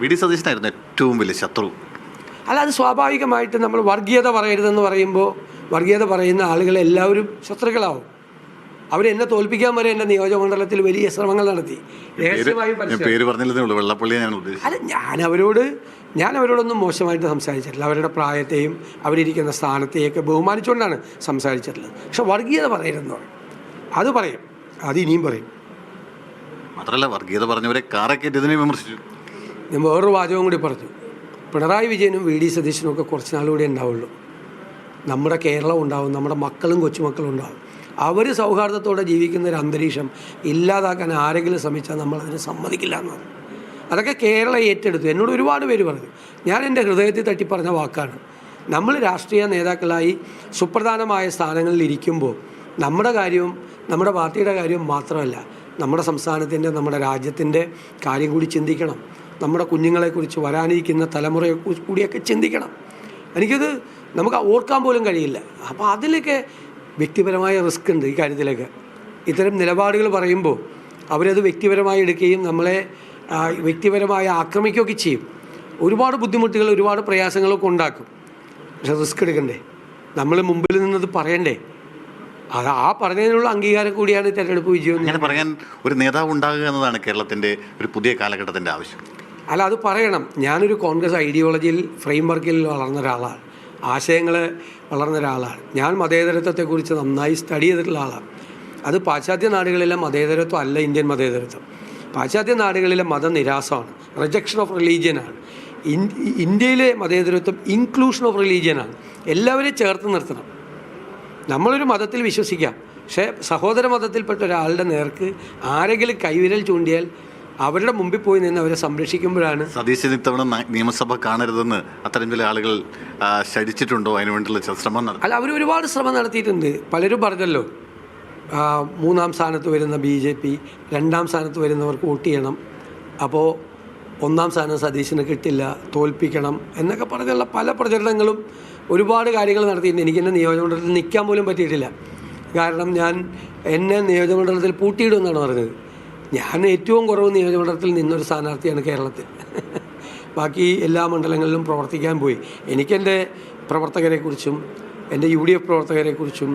V D സതീശനായിരുന്നു ഏറ്റവും വലിയ ശത്രു. അല്ല, അത് സ്വാഭാവികമായിട്ട് നമ്മൾ വർഗീയത പറയരുതെന്ന് പറയുമ്പോൾ വർഗീയത പറയുന്ന ആളുകളെല്ലാവരും ശത്രുക്കളാവും. അവരെന്നെ തോൽപ്പിക്കാൻ വരെ എൻ്റെ നിയോജകമണ്ഡലത്തിൽ വലിയ ശ്രമങ്ങൾ നടത്തി. പേര് പറഞ്ഞില്ലേ ഉള്ളൂ, വെള്ളപ്പള്ളിയെ ഞാൻ ഉദ്ദേശിച്ചത്. അല്ല, ഞാൻ അവരോടൊന്നും മോശമായിട്ട് സംസാരിച്ചിട്ടില്ല. അവരുടെ പ്രായത്തെയും അവരിയ്ക്കുന്ന സ്ഥാനത്തെയൊക്കെ ബഹുമാനിച്ചുകൊണ്ടാണ് സംസാരിച്ചിട്ടുള്ളത്. പക്ഷെ വർഗീയത പറയരുതെന്ന് പറയും, അത് പറയും, അത് ഇനിയും പറയും. മാത്രമല്ല വർഗീയത പറഞ്ഞവരെ കാറൊക്കെ വിമർശിച്ചു. ഞാൻ വേറൊരു വാചകം കൂടി പറഞ്ഞു. പിണറായി വിജയനും വി ഡി സതീശനും ഒക്കെ കുറച്ച് നാളുകൂടെ ഉണ്ടാവുള്ളൂ. നമ്മുടെ കേരളം ഉണ്ടാവും, നമ്മുടെ മക്കളും കൊച്ചുമക്കളും ഉണ്ടാവും. അവർ സൗഹാർദ്ദത്തോടെ ജീവിക്കുന്ന ഒരു അന്തരീക്ഷം ഇല്ലാതാക്കാൻ ആരെങ്കിലും ശ്രമിച്ചാൽ നമ്മളതിന് സമ്മതിക്കില്ല എന്നാണ്. അതൊക്കെ കേരളം ഏറ്റെടുത്തു. എന്നോട് ഒരുപാട് പേര് പറഞ്ഞു. ഞാൻ എൻ്റെ ഹൃദയത്തിൽ തട്ടിപ്പറഞ്ഞ വാക്കാണ്. നമ്മൾ രാഷ്ട്രീയ നേതാക്കളായി സുപ്രധാനമായ സ്ഥാനങ്ങളിൽ ഇരിക്കുമ്പോൾ നമ്മുടെ കാര്യവും നമ്മുടെ പാർട്ടിയുടെ കാര്യവും മാത്രമല്ല, നമ്മുടെ സംസ്ഥാനത്തിൻ്റെ, നമ്മുടെ രാജ്യത്തിൻ്റെ കാര്യം കൂടി ചിന്തിക്കണം. നമ്മുടെ കുഞ്ഞുങ്ങളെക്കുറിച്ച്, വരാനിരിക്കുന്ന തലമുറയെക്കുറിച്ച് കൂടിയൊക്കെ ചിന്തിക്കണം. എനിക്കത് നമുക്ക് ഓർക്കാൻ പോലും കഴിയില്ല. അപ്പോൾ അതിലൊക്കെ വ്യക്തിപരമായ റിസ്ക് ഉണ്ട് ഈ കാര്യത്തിലൊക്കെ. ഇത്തരം നിലപാടുകൾ പറയുമ്പോൾ അവരത് വ്യക്തിപരമായി എടുക്കുകയും നമ്മളെ വ്യക്തിപരമായി ആക്രമിക്കുകയൊക്കെ ചെയ്യും. ഒരുപാട് ബുദ്ധിമുട്ടുകൾ, ഒരുപാട് പ്രയാസങ്ങളൊക്കെ ഉണ്ടാക്കും. പക്ഷെ റിസ്ക് എടുക്കണ്ടേ? നമ്മൾ മുമ്പിൽ നിന്നത് പറയണ്ടേ? അത് ആ പറഞ്ഞതിനുള്ള അംഗീകാരം കൂടിയാണ് തെരഞ്ഞെടുപ്പ് വിജയം. അങ്ങനെ പറയാൻ ഒരു നേതാവ് ഉണ്ടാകുക എന്നതാണ് കേരളത്തിൻ്റെ ഒരു പുതിയ കാലഘട്ടത്തിൻ്റെ ആവശ്യം. അല്ല, അത് പറയണം. ഞാനൊരു കോൺഗ്രസ് ഐഡിയോളജിയിൽ ഫ്രെയിംവർക്കിൽ വളർന്ന ഒരാളാണ്, ആശയങ്ങൾ വളർന്ന ഒരാളാണ്. ഞാൻ മതേതരത്വത്തെക്കുറിച്ച് നന്നായി സ്റ്റഡി ചെയ്തിട്ടുള്ള ആളാണ്. അത് പാശ്ചാത്യ നാടുകളിലെ മതേതരത്വം അല്ല ഇന്ത്യൻ മതേതരത്വം. പാശ്ചാത്യ നാടുകളിലെ മതനിരാസമാണ്, റിജക്ഷൻ ഓഫ് റിലീജിയനാണ്. ഇന്ത്യയിലെ മതേതരത്വം ഇൻക്ലൂഷൻ ഓഫ് റിലീജിയനാണ്. എല്ലാവരെയും ചേർത്ത് നിർത്തണം. നമ്മളൊരു മതത്തിൽ വിശ്വസിക്കാം, പക്ഷേ സഹോദര മതത്തിൽപ്പെട്ട ഒരാളുടെ നേർക്ക് ആരെങ്കിലും കൈവിരൽ ചൂണ്ടിയാൽ അവരുടെ മുമ്പിൽ പോയി നിന്ന് അവരെ സംരക്ഷിക്കുമ്പോഴാണ്. സതീശൻ ഇത്തവണ നിയമസഭ കാണരുതെന്ന് അത്തരം ചില ആളുകൾ ശഠിച്ചിട്ടുണ്ടോ? അതിനു വേണ്ടിയുള്ള ശ്രമം നടത്തി? അല്ല, അവർ ഒരുപാട് ശ്രമം നടത്തിയിട്ടുണ്ട്. പലരും പറഞ്ഞല്ലോ, 3-ാം സ്ഥാനത്ത് വരുന്ന BJP 2-ാം സ്ഥാനത്ത് വരുന്നവർക്ക് വോട്ട് ചെയ്യണം, അപ്പോൾ 1-ാം സ്ഥാനം സതീശന് കിട്ടില്ല, തോൽപ്പിക്കണം എന്നൊക്കെ പറഞ്ഞുള്ള പല പ്രചരണങ്ങളും ഒരുപാട് കാര്യങ്ങൾ നടത്തിയിട്ടുണ്ട്. എനിക്കെന്നെ നിയോജകമണ്ഡലത്തിൽ നിൽക്കാൻ പോലും പറ്റിയിട്ടില്ല. കാരണം എന്നെ നിയോജകമണ്ഡലത്തിൽ പൂട്ടിയിടുമെന്നാണ് പറഞ്ഞത്. ഞാൻ ഏറ്റവും കുറവ് നിയോജകമണ്ഡലത്തിൽ നിന്നൊരു സ്ഥാനാർത്ഥിയാണ് കേരളത്തിൽ. ബാക്കി എല്ലാ മണ്ഡലങ്ങളിലും പ്രവർത്തിക്കാൻ പോയി. എനിക്കെൻ്റെ പ്രവർത്തകരെക്കുറിച്ചും എൻ്റെ UDF പ്രവർത്തകരെക്കുറിച്ചും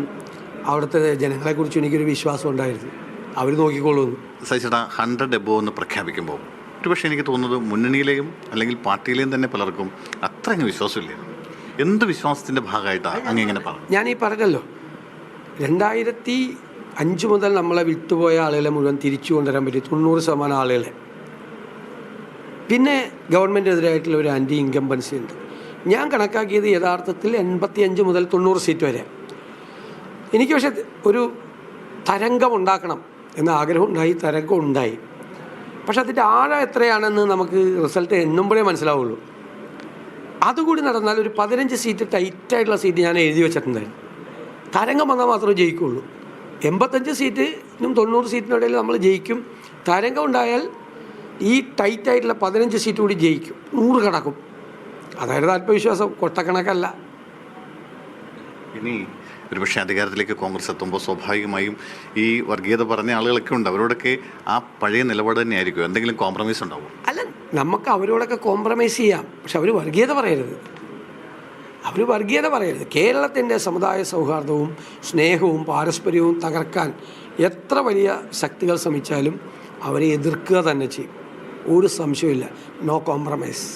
അവിടുത്തെ ജനങ്ങളെക്കുറിച്ചും എനിക്കൊരു വിശ്വാസം ഉണ്ടായിരുന്നു. അവർ നോക്കിക്കോളൂന്ന്. സതീശേട്ടാ, 100 എബോവ് എന്ന് പ്രഖ്യാപിക്കുമ്പോൾ ഒരുപക്ഷെ എനിക്ക് തോന്നുന്നത് മുന്നണിയിലെയും അല്ലെങ്കിൽ പാർട്ടിയിലെയും തന്നെ പലർക്കും അത്രയും വിശ്വാസമില്ല. എന്ത് വിശ്വാസത്തിൻ്റെ ഭാഗമായിട്ടാണ് അങ്ങനെ പറഞ്ഞു? ഞാൻ ഈ പറഞ്ഞല്ലോ, 2005 മുതൽ നമ്മളെ വിട്ടുപോയ ആളുകളെ മുഴുവൻ തിരിച്ചു കൊണ്ടുവരാൻ പറ്റി, 90% ആളുകളെ. പിന്നെ ഗവൺമെൻറ്റിനെതിരായിട്ടുള്ള ഒരു ആൻറ്റി ഇൻകംബൻസി ഉണ്ട്. ഞാൻ കണക്കാക്കിയത് യഥാർത്ഥത്തിൽ 85 മുതൽ 90 സീറ്റ് വരെ. എനിക്ക് പക്ഷേ ഒരു തരംഗം ഉണ്ടാക്കണം എന്ന ആഗ്രഹം ഉണ്ടായി, തരംഗം ഉണ്ടായി. പക്ഷെ അതിൻ്റെ ആഴം എത്രയാണെന്ന് നമുക്ക് റിസൾട്ട് എണ്ണുമ്പോഴേ മനസ്സിലാവുള്ളൂ. അതുകൂടി നടന്നാൽ ഒരു 15 സീറ്റ് ടൈറ്റായിട്ടുള്ള സീറ്റ് ഞാൻ എഴുതി വെച്ചിട്ടുണ്ടായിരുന്നു. തരംഗം വന്നാൽ മാത്രമേ ജയിക്കുള്ളൂ. 85 സീറ്റിനും 90 സീറ്റിനിടയിൽ നമ്മൾ ജയിക്കും. തരംഗം ഉണ്ടായാൽ ഈ ടൈറ്റായിട്ടുള്ള 15 സീറ്റ് കൂടി ജയിക്കും, 100 കണക്കും. അതായത് ആത്മവിശ്വാസം, കൊട്ടക്കണക്കല്ല. ഇനി ഒരുപക്ഷെ അധികാരത്തിലേക്ക് കോൺഗ്രസ് എത്തുമ്പോൾ സ്വാഭാവികമായും ഈ വർഗീയത പറഞ്ഞ ആളുകളൊക്കെ ഉണ്ട്. അവരോടൊക്കെ ആ പഴയ നിലപാട് തന്നെ ആയിരിക്കും, എന്തെങ്കിലും കോംപ്രമൈസ് ഉണ്ടാവും? അല്ല, നമുക്ക് അവരോടൊക്കെ കോംപ്രമൈസ് ചെയ്യാം, പക്ഷെ അവർ വർഗീയത പറയരുത്. കേരളത്തിൻ്റെ സമുദായ സൗഹാർദ്ദവും സ്നേഹവും പാരസ്പര്യവും തകർക്കാൻ എത്ര വലിയ ശക്തികൾ ശ്രമിച്ചാലും അവരെ എതിർക്കുക തന്നെ ചെയ്യും. ഒരു സംശയമില്ല. No compromise.